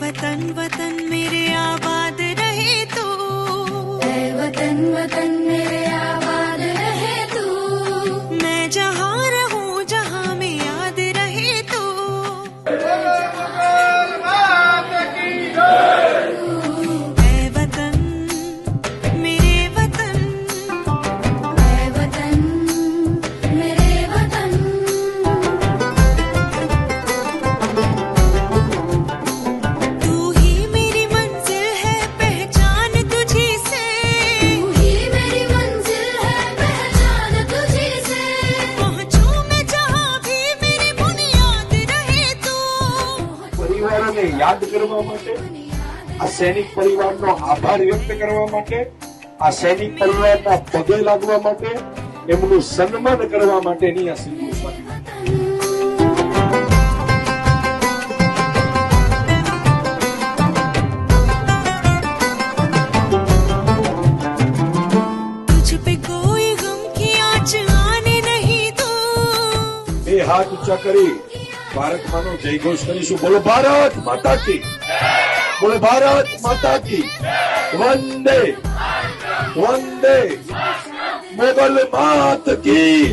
वतन वतन मेरे आबाद रहे तू, ऐ वतन वतन मेरे आबाद रहे तू, मैं जहाँ रहूं जहाँ में याद रहे तू। ऐ वतन मेरे वतन, ऐ वतन मेरे वतन, तू ही मेरी मंजिल है पहचान तुझी से, तू ही मेरी मंजिल है पहचान तुझी से, पहुंचूं मैं जहाँ भी मेरी बुनियाद रहे तू। પરિવારોને યાદ કરવા માટે, આ સૈનિક પરિવારનો આભાર વ્યક્ત કરવા માટે, આ સૈનિક પરિવારના પગે લાગવા માટે, એમનું સન્માન કરવા માટેની આ સિંધુ સ્વાગત. तुझ पे कोई गम की आँच आने नहीं दूं, બે હાથ ઊંચા કરી ભારત માનો જય ઘોષ કરીશું. બોલો ભારત માતા કી, બોલો ભારત માતા કી. વંદે વંદે મોગલ માત કી.